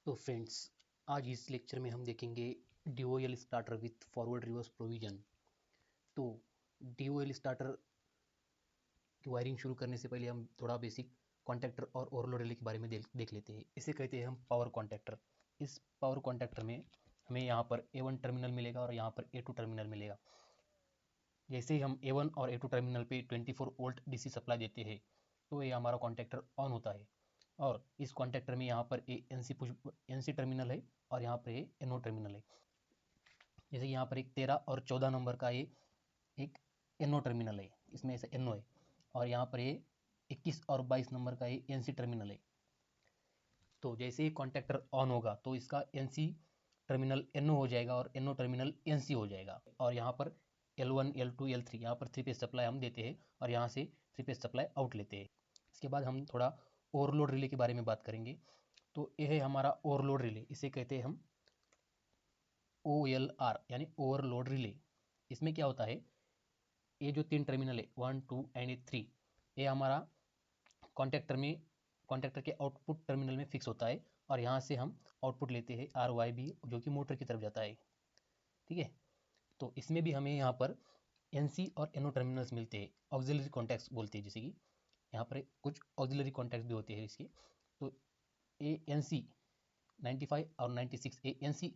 तो फ्रेंड्स, आज इस लेक्चर में हम देखेंगे DOL starter with forward reverse provision. तो DOL स्टार्टर की वायरिंग शुरू करने से पहले हम थोड़ा बेसिक कॉन्टैक्टर और ओवरलोड रिले के बारे में देख लेते हैं। इसे कहते हैं हम पावर कॉन्टैक्टर। इस पावर कॉन्टैक्टर में हमें यहाँ पर A1 टर्मिनल मिलेगा और यहाँ पर A2 टर्मिनल मिलेगा। जैसे ही हम A1 और A2 टर्मिनल पे 24 वोल्ट DC सप्लाई देते हैं तो ये हमारा कॉन्टैक्टर ऑन होता है। और इस कॉन्टैक्टर में यहाँ पर NC टर्मिनल है और यहाँ पर ये NO टर्मिनल है। जैसे कि यहाँ पर एक 13 और 14 नंबर का ये एक NO टर्मिनल है, इसमें ऐसा NO है। और यहाँ पर ये 21 और 22 नंबर का ये NC टर्मिनल है। तो जैसे ही कॉन्टैक्टर ऑन होगा तो इसका NC टर्मिनल NO हो जाएगा और NO टर्मिनल NC हो जाएगा। और यहाँ पर L1, L2, L3 यहाँ पर 3 फेज सप्लाई हम देते हैं और यहाँ से 3 फेज सप्लाई आउट लेते हैं। इसके बाद हम थोड़ा ओवरलोड रिले के बारे में बात करेंगे। तो यह है हमारा ओवरलोड रिले, इसे कहते हैं हम OLR यानी ओवरलोड रिले। इसमें क्या होता है, ये जो 3 टर्मिनल है 1, 2 एंड 3, ये हमारा कॉन्टैक्टर के आउटपुट टर्मिनल में फिक्स होता है और यहाँ से हम आउटपुट लेते हैं RYB जो कि मोटर की तरफ जाता है। ठीक है, तो इसमें भी हमें यहाँ पर NC और NO टर्मिनल्स मिलते हैं, ऑक्सिलरी कॉन्टैक्ट्स बोलते हैं। जैसे कि यहाँ पर कुछ ऑक्सिलरी कॉन्टैक्ट्स भी होते हैं इसके। तो ये NC 95 और 96 ये NC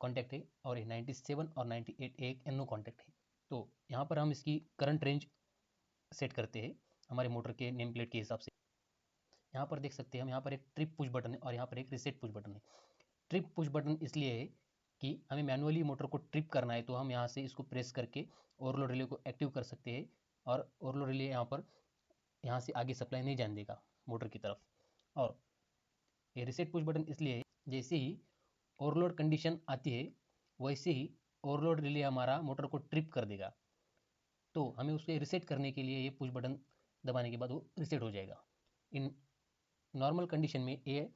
कॉन्टैक्ट है और ये 97 और 98 एक NO कॉन्टैक्ट है। तो यहाँ पर हम इसकी करंट रेंज सेट करते हैं हमारे मोटर के नेम प्लेट के हिसाब से। यहाँ पर देख सकते हैं हम, यहाँ पर एक ट्रिप पुश बटन है और यहाँ पर एक रीसेट पुश बटन है। ट्रिप पुश बटन इसलिए है कि हमें मैनुअली मोटर को ट्रिप करना है तो हम यहाँ से इसको प्रेस करके ओवरलोड रिले को एक्टिव कर सकते हैं और ओवरलोड रिले यहाँ से आगे सप्लाई नहीं जाने देगा मोटर की तरफ। और ये रीसेट पुश बटन इसलिए है, जैसे ही ओवरलोड कंडीशन आती है वैसे ही ओवरलोड रिले हमारा मोटर को ट्रिप कर देगा। तो हमें उसे रीसेट करने के लिए ये पुश बटन दबाने के बाद वो रीसेट हो जाएगा। इन नॉर्मल कंडीशन में ये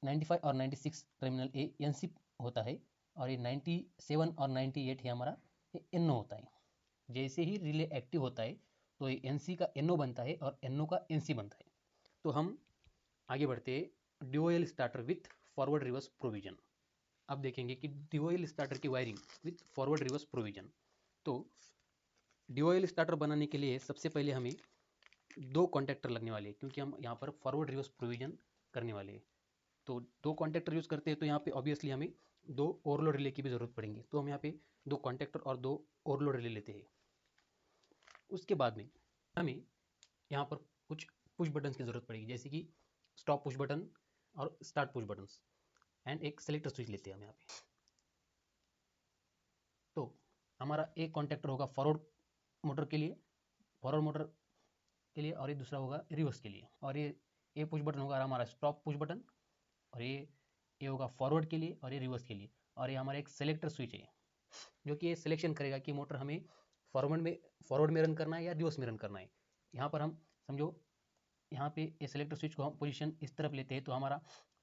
95 और 96 टर्मिनल ए NC होता है और ये 97 और 98 है हमारा ये NO होता है। जैसे ही रिले एक्टिव होता है तो ये NC का NO बनता है और NO का NC बनता है। तो हम आगे बढ़ते हैं DOL starter with forward reverse provision. अब देखेंगे कि DOL स्टार्टर की wiring with forward reverse provision. तो DOL स्टार्टर बनाने के लिए सबसे पहले हमें 2 कॉन्टैक्टर लगने वाले हैं, क्योंकि हम यहाँ पर फॉरवर्ड रिवर्स प्रोविजन करने वाले हैं। तो 2 कॉन्टैक्टर यूज़ करते हैं तो यहाँ पे ऑब्वियसली हमें 2 ओवरलोड रिले की भी ज़रूरत पड़ेगी। तो हम यहाँ पे 2 कॉन्टैक्टर और 2 ओवरलोड रिले लेते हैं। उसके बाद में हमें यहाँ पर कुछ पुश बटन की ज़रूरत पड़ेगी, जैसे कि स्टॉप पुश बटन और स्टार्ट पुश बटन एंड एक सेलेक्टर स्विच लेते हैं हम यहाँ पे। तो हमारा एक कॉन्टैक्टर होगा फॉरवर्ड मोटर के लिए और ये दूसरा होगा रिवर्स के लिए। और ये पुश बटन होगा हमारा स्टॉप पुश बटन और ये होगा फॉरवर्ड के लिए और ये रिवर्स के लिए। और ये हमारा एक सेलेक्टर स्विच है जो कि ये सिलेक्शन करेगा कि मोटर हमें फॉरवर्ड में रन करना है या रिवर्स में रन करना है। यहाँ पर हम समझो यहाँ पे ये सेलेक्टर स्विच को हम पोजीशन इस तरफ लेते हैं तो हमारा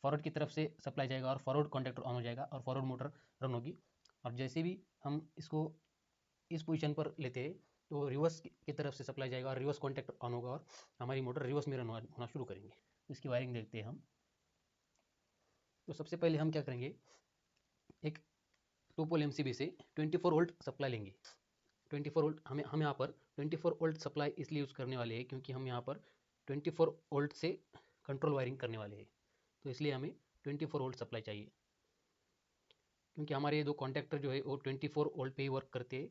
फॉरवर्ड की तरफ से सप्लाई जाएगा और फॉरवर्ड कॉन्टैक्टर ऑन हो जाएगा और फॉरवर्ड मोटर रन होगी। और जैसे भी हम इसको इस पोजीशन पर लेते हैं तो रिवर्स की तरफ से सप्लाई जाएगा और रिवर्स कॉन्टैक्टर ऑन होगा और हमारी मोटर रिवर्स में रन होना शुरू करेंगे। इसकी वायरिंग देखते हैं हम। तो सबसे पहले हम क्या करेंगे, एक 2 पोल MCB से 24 वोल्ट सप्लाई लेंगे। 24 वोल्ट हम यहाँ पर 24 वोल्ट सप्लाई इसलिए यूज़ करने वाले हैं क्योंकि हम यहाँ पर 24 वोल्ट से कंट्रोल वायरिंग करने वाले हैं। तो इसलिए हमें 24 वोल्ट सप्लाई चाहिए, क्योंकि हमारे ये 2 कॉन्टैक्टर जो है वो 24 वोल्ट पे ही वर्क करते हैं।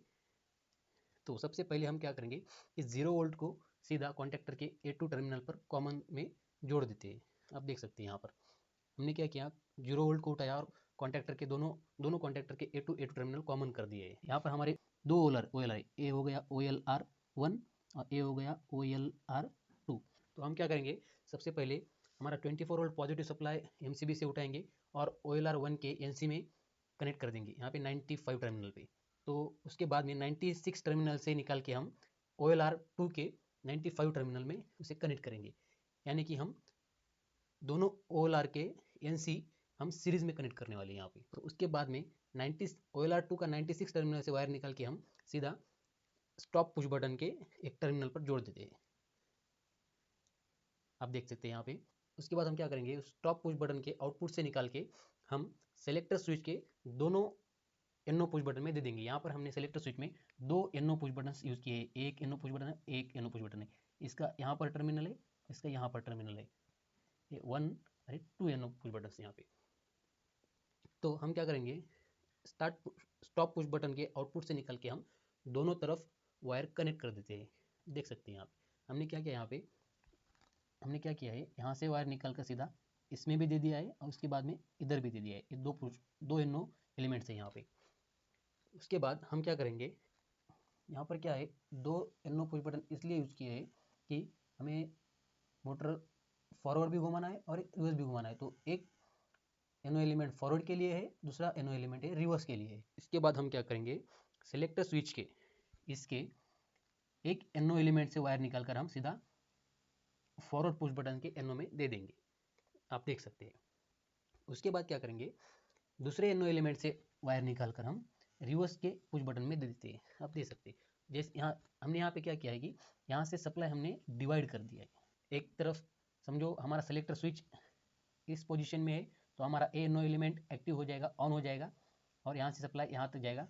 तो सबसे पहले हम क्या करेंगे, इस 0 वोल्ट को सीधा कॉन्टैक्टर के A2 टर्मिनल पर कॉमन में जोड़ देते हैं। आप देख सकते हैं यहाँ पर हमने क्या किया, 0 वोल्ट को उठाया और कॉन्टैक्टर के दोनों कॉन्टैक्टर के A2 टर्मिनल कॉमन कर दिए है। यहाँ पर हमारे 2 OLR, ए हो गया OLR1 और ए हो गया OLR2। तो हम क्या करेंगे, सबसे पहले हमारा 24 वोल्ट पॉजिटिव सप्लाई MCB से उठाएंगे और OLR1 के NC में कनेक्ट कर देंगे यहाँ पे 95 टर्मिनल पे। तो उसके बाद में 96 टर्मिनल से निकाल के हम OLR2 के 95 टर्मिनल में उसे कनेक्ट करेंगे। यानी कि हम दोनों OLR के NC हम सीरीज में कनेक्ट करने वाले हैं यहाँ पे। तो उसके बाद में OLR2 का 96 टर्मिनल से वायर निकाल के हम सीधा स्टॉप पुश बटन के एक टर्मिनल पर जोड़ देते हैं। आप देख सकते हैं यहाँ पे उसके बाद हम क्या करेंगे, स्टॉप पुश बटन के आउटपुट से निकाल के हम सेलेक्टर स्विच के दोनों एनो पुश बटन में दे देंगे। यहाँ पर हमने सेलेक्टर स्विच में 2 एनो पुश बटन यूज किए हैं, एक एनो पुश बटन है, एक एनो पुश बटन है। इसका यहाँ पर टर्मिनल है, इसका यहाँ पर टर्मिनल है, ये 2 एनो पुश बटन यहाँ पे। तो हम क्या करेंगे, स्टॉप पुश बटन के आउटपुट से निकल के हम दोनों तरफ वायर कनेक्ट कर देते हैं। देख सकते हैं यहाँ पे हमने क्या किया, यहाँ पे हमने क्या किया है, यहाँ से वायर निकाल कर सीधा इसमें भी दे दिया है और उसके बाद में इधर भी दे दिया है। ये दो एनो एलिमेंट्स है यहाँ पे। उसके बाद हम क्या करेंगे, यहाँ पर क्या है, 2 एनो पुश बटन इसलिए यूज किए हैं कि हमें मोटर फॉरवर्ड भी घुमाना है और रिवर्स भी घुमाना है। तो एक एनो एलिमेंट फॉरवर्ड के लिए है, दूसरा एनो एलिमेंट है रिवर्स के लिए है। इसके बाद हम क्या करेंगे, सेलेक्टर स्विच के इसके एक एनो एलिमेंट से वायर निकालकर हम सीधा फॉरवर्ड पुश बटन के एनो में दे देंगे, आप देख सकते हैं। उसके बाद क्या करेंगे, दूसरे एनो एलिमेंट से वायर निकालकर हम रिवर्स के पुश बटन में दे देते हैं, आप देख सकते हैं। जैसे यहाँ पे क्या किया है कि यहाँ से सप्लाई हमने डिवाइड कर दिया है। एक तरफ समझो हमारा सेलेक्टर स्विच इस पोजीशन में है, तो हमारा ए एनो एलिमेंट एक्टिव हो जाएगा, ऑन हो जाएगा, और यहाँ से सप्लाई यहाँ तक जाएगा,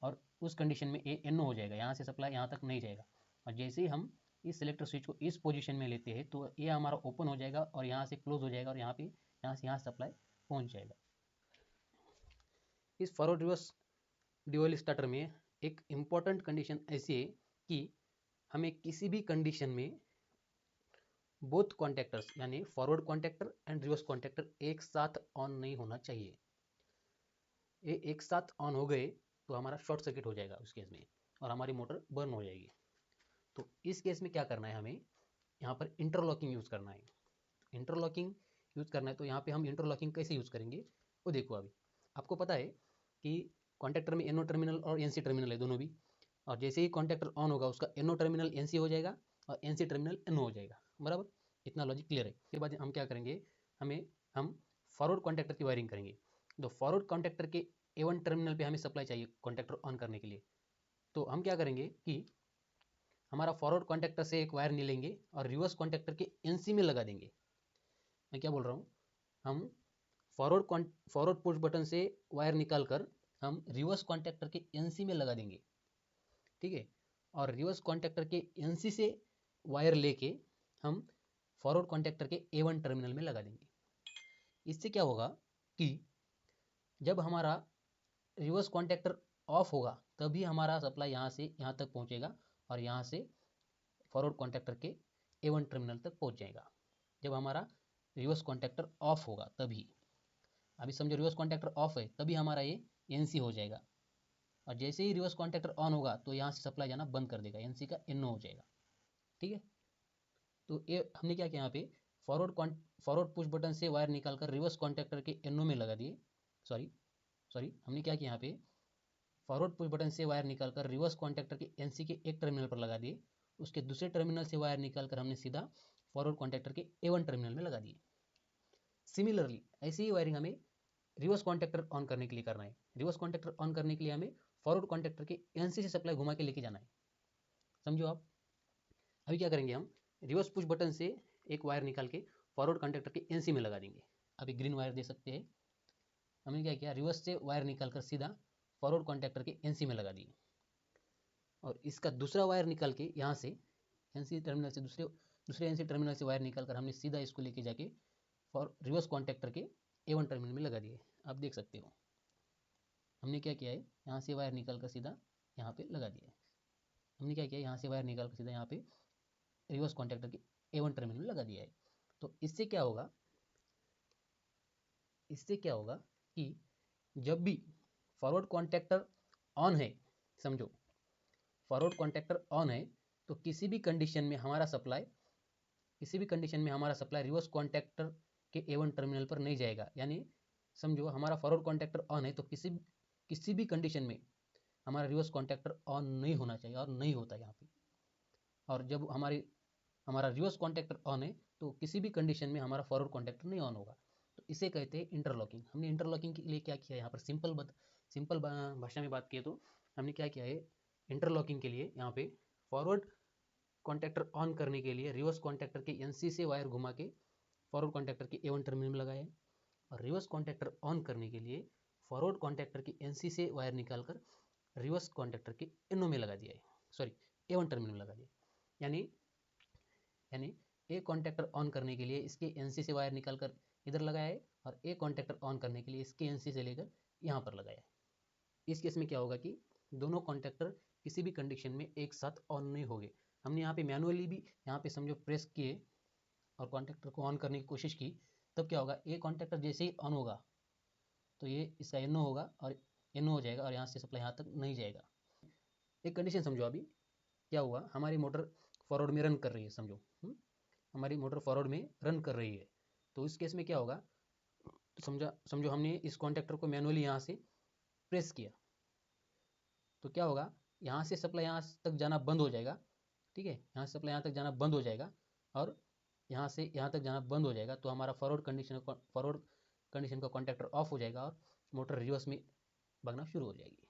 और उस कंडीशन में ए एनो हो जाएगा, यहाँ से सप्लाई यहाँ तक नहीं जाएगा। और जैसे ही हम इस सेलेक्टर स्विच को इस पोजीशन में लेते हैं तो ये हमारा ओपन हो जाएगा और यहाँ से क्लोज हो जाएगा, और यहाँ से यहाँ सप्लाई पहुँच जाएगा। इस फॉरवर्ड रिवर्स ड्यूअल स्टार्टर में एक इम्पॉर्टेंट कंडीशन ऐसी है कि हमें किसी भी कंडीशन में बोथ कॉन्टैक्टर्स यानी forward contactor and reverse contactor एक साथ ऑन नहीं होना चाहिए। ये एक साथ ऑन हो गए तो हमारा शॉर्ट सर्किट हो जाएगा उस केस में, और हमारी मोटर बर्न हो जाएगी। तो इस केस में क्या करना है, हमें यहाँ पर इंटरलॉकिंग यूज़ करना है। इंटरलॉकिंग यूज़ करना है तो यहाँ पे हम इंटरलॉकिंग कैसे यूज़ करेंगे वो देखो। अभी आपको पता है कि कॉन्टैक्टर में एनो टर्मिनल और एनसी टर्मिनल है दोनों भी, और जैसे ही कॉन्टैक्टर ऑन होगा उसका एनो टर्मिनल एनसी हो जाएगा और एनसी टर्मिनल एनो हो जाएगा, बराबर। इतना लॉजिक क्लियर है। उसके बाद हम क्या करेंगे, हम फॉरवर्ड कॉन्टैक्टर की वायरिंग करेंगे। तो फॉरवर्ड कॉन्टैक्टर के A1 टर्मिनल पे हमें सप्लाई चाहिए कॉन्टैक्टर ऑन करने के लिए। तो हम क्या करेंगे कि हमारा फॉरवर्ड कॉन्टैक्टर से एक वायर निलेंगे और रिवर्स कॉन्टैक्टर के एनसी में लगा देंगे। मैं क्या बोल रहा हूँ, हम फॉरवर्ड पुश बटन से वायर निकाल कर हम रिवर्स कॉन्टैक्टर के एनसी में लगा देंगे, ठीक है। और रिवर्स कॉन्टैक्टर के एनसी से वायर लेके हम फॉरवर्ड कॉन्टैक्टर के A1 टर्मिनल में लगा देंगे। इससे क्या होगा कि जब हमारा रिवर्स कॉन्टैक्टर ऑफ होगा तभी हमारा सप्लाई यहाँ से यहाँ तक पहुँचेगा, और यहाँ से फॉरवर्ड कॉन्टैक्टर के A1 टर्मिनल तक पहुँच जाएगा। जब हमारा रिवर्स कॉन्टैक्टर ऑफ होगा तभी, अभी समझो रिवर्स कॉन्टैक्टर ऑफ है तभी हमारा ये एनसी हो जाएगा, और जैसे ही रिवर्स कॉन्टैक्टर ऑन होगा तो यहाँ से सप्लाई जाना बंद कर देगा, एनसी का एनो हो जाएगा, ठीक है। तो ये हमने क्या किया, यहाँ पे फॉरवर्ड पुश बटन से वायर निकालकर रिवर्स कॉन्टैक्टर के एनो में लगा दिए। सॉरी हमने क्या किया, यहाँ पे फॉरवर्ड पुश बटन से वायर निकालकर रिवर्स कॉन्टैक्टर के एनसी के एक टर्मिनल पर लगा दिए, उसके दूसरे टर्मिनल से वायर निकालकर हमने सीधा फॉरवर्ड कॉन्टैक्टर के A1 टर्मिनल में लगा दिए। सिमिलरली ऐसी ही वायरिंग हमें रिवर्स कॉन्टैक्टर ऑन करने के लिए करना है। रिवर्स कॉन्टैक्टर ऑन करने के लिए हमें फॉरवर्ड कॉन्टैक्टर के एनसी से सप्लाई घुमा के लेके जाना है, समझो आप। अभी क्या करेंगे, हम रिवर्स पुश बटन से एक वायर निकाल के फॉरवर्ड कॉन्टैक्टर के एनसी में लगा देंगे। अभी ग्रीन वायर दे सकते हैं। हमने क्या किया, रिवर्स से वायर निकालकर सीधा फॉरवर्ड कॉन्टैक्टर के एनसी में लगा दिए, और इसका दूसरा वायर निकाल के यहाँ से एनसी टर्मिनल से दूसरे एनसी टर्मिनल से वायर निकालकर हमने सीधा इसको लेके जाके रिवर्स कॉन्टैक्टर के A1 टर्मिनल में लगा दिए। आप देख सकते हो हमने क्या किया है, यहाँ से वायर निकाल कर सीधा यहाँ पे लगा दिया है। हमने क्या किया, यहाँ से वायर निकाल कर सीधा यहाँ पे रिवर्स कॉन्टैक्टर के A1 टर्मिनल में लगा दिया है। तो इससे क्या होगा कि जब भी फॉरवर्ड कॉन्टैक्टर ऑन है, समझो फॉरवर्ड कॉन्टैक्टर ऑन है, तो किसी भी कंडीशन में हमारा सप्लाई रिवर्स कॉन्टैक्टर के A1 टर्मिनल पर नहीं जाएगा। यानी समझो हमारा फॉरवर्ड कॉन्टैक्टर ऑन है तो किसी भी कंडीशन में हमारा रिवर्स कॉन्टैक्टर ऑन नहीं होना चाहिए, और नहीं होता यहाँ पे। और जब हमारा रिवर्स कॉन्टैक्टर ऑन है तो किसी भी कंडीशन में हमारा फॉरवर्ड कॉन्टैक्टर नहीं ऑन होगा। तो इसे कहते हैं इंटरलॉकिंग। हमने इंटरलॉकिंग के लिए क्या किया, यहाँ पर सिंपल भाषा में बात किए तो हमने क्या किया है, इंटरलॉकिंग के लिए यहाँ पे फॉरवर्ड कॉन्टैक्टर ऑन करने के लिए रिवर्स कॉन्टैक्टर के एनसी से वायर घुमा के फॉरवर्ड कॉन्टैक्टर के A1 टर्मिनल में लगाया है, और रिवर्स कॉन्टैक्टर ऑन करने के लिए फॉरवर्ड कॉन्टैक्टर के NC से वायर निकालकर रिवर्स कॉन्टैक्टर के NO में लगा दिया है, सॉरी A1 टर्मिनल में लगा दिया। यानी ए कॉन्टैक्टर ऑन करने के लिए इसके NC से वायर निकालकर इधर लगाया है, और ए कॉन्टैक्टर ऑन करने के लिए इसके NC से लेकर यहाँ पर लगाया है। इस केस में क्या होगा कि दोनों कॉन्टैक्टर किसी भी कंडीशन में एक साथ ऑन नहीं होंगे। हमने यहाँ पे मैनुअली भी यहाँ पे समझो प्रेस किए और कॉन्टैक्टर को ऑन करने की कोशिश की, तब क्या होगा, ए कॉन्टैक्टर जैसे ही ऑन होगा तो ये इसका NO होगा और NO हो जाएगा, और यहाँ से सप्लाई यहाँ तक नहीं जाएगा। एक कंडीशन समझो, अभी क्या हुआ, हमारी मोटर फॉरवर्ड में रन कर रही है, समझो हमारी मोटर फॉरवर्ड में रन कर रही है। तो इस केस में क्या होगा, समझो हमने इस कॉन्टैक्टर को मैनुअली यहाँ से प्रेस किया, तो क्या होगा, यहाँ से सप्लाई यहाँ तक जाना बंद हो जाएगा। ठीक है, यहाँ से सप्लाई यहाँ तक जाना बंद हो जाएगा, और यहाँ से यहाँ तक जाना बंद हो जाएगा, तो हमारा फॉरवर्ड कंडीशन का कॉन्टैक्टर ऑफ हो जाएगा और मोटर रिवर्स में भागना शुरू हो जाएगी।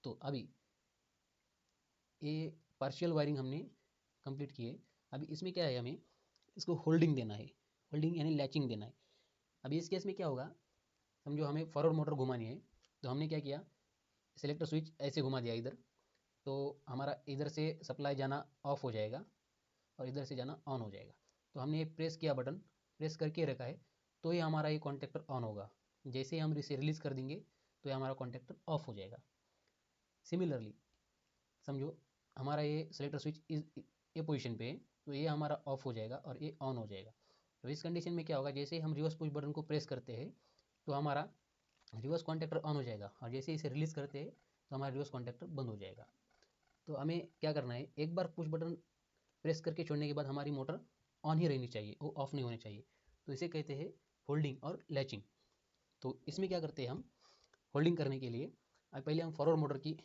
तो अभी ये पार्शियल वायरिंग हमने कंप्लीट की है। अभी इसमें क्या है, हमें इसको होल्डिंग देना है, होल्डिंग यानी लैचिंग देना है। अभी इस केस में क्या होगा, समझो हमें फॉरवर्ड मोटर घुमानी है, तो हमने क्या किया, सेलेक्टर स्विच ऐसे घुमा दिया इधर, तो हमारा इधर से सप्लाई जाना ऑफ हो जाएगा और इधर से जाना ऑन हो जाएगा। तो हमने ये प्रेस किया, बटन प्रेस करके रखा है, तो ही हमारा ये कॉन्टैक्टर ऑन होगा। जैसे ही हम इसे रिलीज़ कर देंगे तो ये हमारा कॉन्टैक्टर ऑफ हो जाएगा। सिमिलरली समझो हमारा ये सेलेक्टर स्विच ये पोजीशन पे है, तो ये हमारा ऑफ हो जाएगा और ये ऑन हो जाएगा। तो इस कंडीशन में क्या होगा, जैसे ही हम रिवर्स पुश बटन को प्रेस करते हैं तो हमारा रिवर्स कॉन्टैक्टर ऑन हो जाएगा, और जैसे ही इसे रिलीज़ करते हैं तो हमारा रिवर्स कॉन्टैक्टर बंद हो जाएगा। तो हमें क्या करना है, एक बार पुश बटन प्रेस करके छोड़ने के बाद हमारी मोटर ऑन ही रहनी चाहिए, वो ऑफ नहीं होनी चाहिए। तो इसे कहते हैं होल्डिंग और लैचिंग। तो इसमें क्या करते हैं, हम होल्डिंग करने के लिए पहले हम फॉरवर्ड मोटर की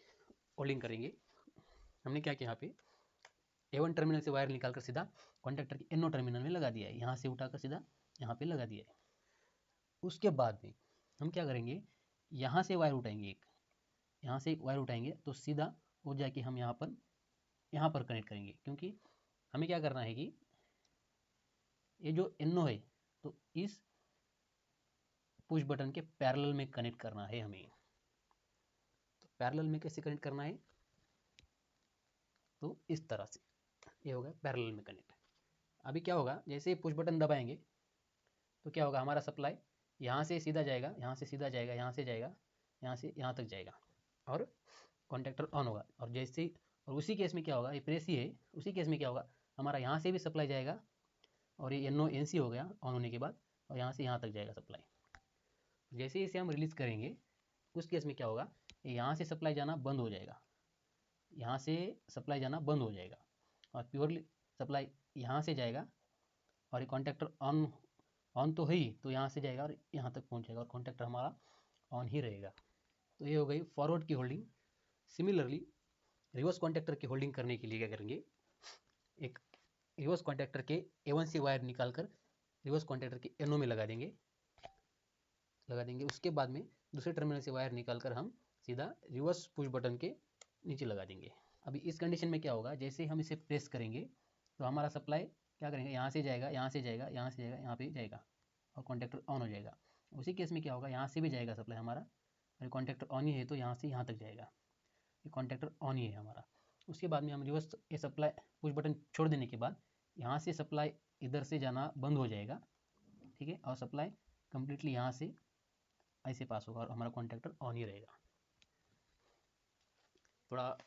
होल्डिंग करेंगे। हमने क्या किया, यहाँ पे A1 टर्मिनल से वायर निकालकर सीधा कॉन्टैक्टर के NO टर्मिनल में लगा दिया है, यहाँ से उठाकर सीधा यहाँ पे लगा दिया है। उसके बाद में हम क्या करेंगे, यहाँ से वायर उठाएंगे, यहाँ से एक वायर उठाएंगे, तो सीधा वो जाके हम यहाँ पर कनेक्ट करेंगे, क्योंकि हमें क्या करना है कि ये जो NO है तो इस पुश बटन के पैरेलल में कनेक्ट करना है हमें। तो पैरेलल में कैसे कनेक्ट करना है, तो इस तरह से, ये होगा पैरेलल में कनेक्ट। अभी क्या होगा, जैसे ही पुश बटन दबाएंगे तो क्या होगा, हमारा सप्लाई यहाँ से सीधा जाएगा, यहाँ से सीधा जाएगा, यहाँ से जाएगा, यहाँ से यहाँ तक जाएगा, और कॉन्टैक्टर ऑन होगा। और जैसे ही, और उसी केस में क्या होगा, ये प्रेस ही है, उसी केस में क्या होगा, हमारा यहाँ से भी सप्लाई जाएगा, और ये NO NC हो गया ऑन होने के बाद, और यहाँ से यहाँ तक जाएगा सप्लाई। जैसे ही इसे हम रिलीज़ करेंगे, उस केस में क्या होगा, यहाँ से सप्लाई जाना बंद हो जाएगा, यहाँ से सप्लाई जाना बंद हो जाएगा, और प्योरली सप्लाई यहाँ से जाएगा, और ये कॉन्टैक्टर ऑन तो है ही, तो यहाँ से जाएगा और यहाँ तक पहुँचेगा, और कॉन्टैक्टर हमारा ऑन ही रहेगा। तो ये हो गई फॉरवर्ड की होल्डिंग। सिमिलरली रिवर्स कॉन्टैक्टर की होल्डिंग करने के लिए क्या करेंगे, एक रिवर्स कॉन्टैक्टर के A1 से वायर निकालकर रिवर्स कॉन्टैक्टर के NO में लगा देंगे। उसके बाद में दूसरे टर्मिनल से वायर निकालकर हम सीधा रिवर्स पुश बटन के नीचे लगा देंगे। अभी इस कंडीशन में क्या होगा, जैसे हम इसे प्रेस करेंगे तो हमारा सप्लाई क्या करेंगे, यहाँ से जाएगा, यहाँ से जाएगा, यहाँ से जाएगा, यहाँ पे जाएगा, और कॉन्टैक्टर ऑन हो जाएगा। उसी केस में क्या होगा, यहाँ से भी जाएगा सप्लाई हमारा, और कॉन्टैक्टर ऑन ही है तो यहाँ से यहाँ तक जाएगा, ये कॉन्टैक्टर ऑन ही है हमारा। उसके बाद में हम रिवर्स ये सप्लाई पुश बटन छोड़ देने के बाद यहाँ से सप्लाई इधर से जाना बंद हो जाएगा, ठीक है, और सप्लाई कम्प्लीटली यहाँ से ऐसे पास होगा, और हमारा कॉन्टैक्टर ऑन ही रहेगा। थोड़ा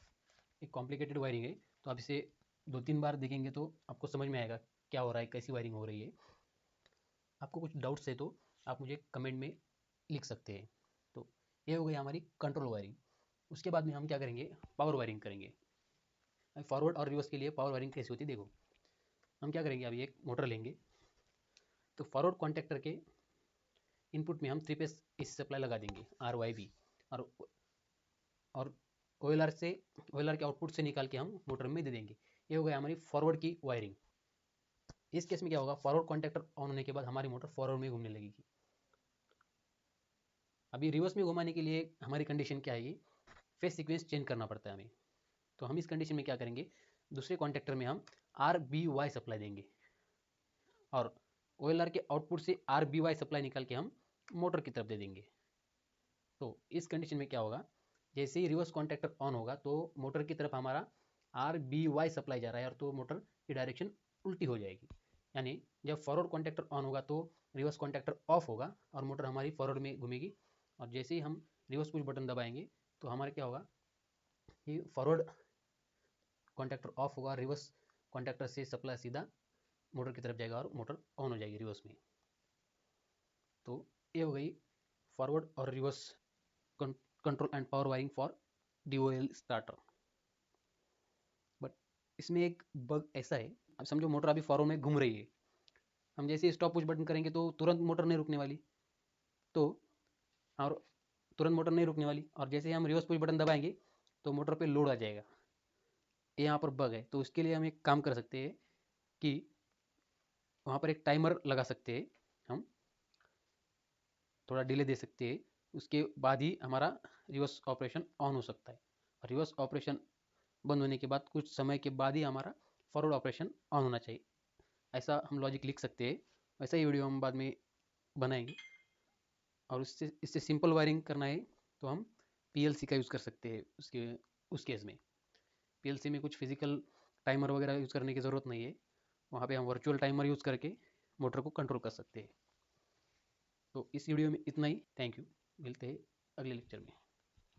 एक कॉम्प्लिकेटेड वायरिंग है, तो आप इसे 2-3 बार देखेंगे तो आपको समझ में आएगा क्या हो रहा है, कैसी वायरिंग हो रही है। आपको कुछ डाउट्स है तो आप मुझे कमेंट में लिख सकते हैं। तो ये हो गई हमारी कंट्रोल वायरिंग। उसके बाद में हम क्या करेंगे, पावर वायरिंग करेंगे। फॉरवर्ड और रिवर्स के लिए पावर वायरिंग कैसी होती है देखो, हम क्या करेंगे, अभी एक मोटर लेंगे, तो फॉरवर्ड कॉन्टैक्टर के इनपुट में हम 3 फेस AC सप्लाई लगा देंगे RYB, और OLR के आउटपुट से निकाल के हम मोटर में दे देंगे। ये हो गया हमारी फॉरवर्ड की वायरिंग। इस केस में क्या होगा, फॉरवर्ड कॉन्टैक्टर ऑन होने के बाद हमारी मोटर फॉरवर्ड में घूमने लगेगी। अभी रिवर्स में घुमाने के लिए हमारी कंडीशन क्या है, फेस सीक्वेंस चेंज करना पड़ता है हमें। तो हम इस कंडीशन में क्या करेंगे, दूसरे कॉन्टैक्टर में हम RBY सप्लाई देंगे, और OLR के आउटपुट से RBY सप्लाई निकाल के हम मोटर की तरफ दे देंगे। तो इस कंडीशन में क्या होगा, जैसे ही रिवर्स कॉन्टैक्टर ऑन होगा तो मोटर की तरफ हमारा RBY सप्लाई जा रहा है और तो मोटर की डायरेक्शन उल्टी हो जाएगी। यानी जब फॉरवर्ड कॉन्टैक्टर ऑन होगा तो रिवर्स कॉन्टैक्टर ऑफ होगा और मोटर हमारी फॉरवर्ड में घूमेगी, और जैसे ही हम रिवर्स पुश बटन दबाएंगे तो हमारा क्या होगा कि फॉरवर्ड कॉन्टैक्टर ऑफ होगा, रिवर्स कॉन्टैक्टर से सप्लाई सीधा मोटर की तरफ जाएगा और मोटर ऑन हो जाएगी रिवर्स में। तो ये हो गई फॉरवर्ड और reverse control and power wiring for DOL starter. But इसमें एक बग ऐसा है, अब समझो मोटर अभी फॉरवर्ड में घूम रही है, हम जैसे स्टॉप पुश बटन करेंगे तो तुरंत मोटर नहीं रुकने वाली, तो और तुरंत मोटर नहीं रुकने वाली, और जैसे हम रिवर्स पुश बटन दबाएंगे तो मोटर पे लोड आ जाएगा। ये यहाँ पर बग है। तो उसके लिए हम एक काम कर सकते हैं कि वहाँ पर एक टाइमर लगा सकते हैं, हम थोड़ा डिले दे सकते हैं, उसके बाद ही हमारा रिवर्स ऑपरेशन ऑन हो सकता है। रिवर्स ऑपरेशन बंद होने के बाद कुछ समय के बाद ही हमारा फॉरवर्ड ऑपरेशन ऑन होना चाहिए। ऐसा हम लॉजिक लिख सकते हैं। वैसा ही वीडियो हम बाद में बनाएंगे। और इससे सिंपल वायरिंग करना है तो हम PLC का यूज़ कर सकते हैं उस केस में। PLC में कुछ फिजिकल टाइमर वगैरह यूज़ करने की ज़रूरत नहीं है, वहाँ पे हम वर्चुअल टाइमर यूज़ करके मोटर को कंट्रोल कर सकते हैं। तो इस वीडियो में इतना ही। थैंक यू, मिलते हैं अगले लेक्चर में।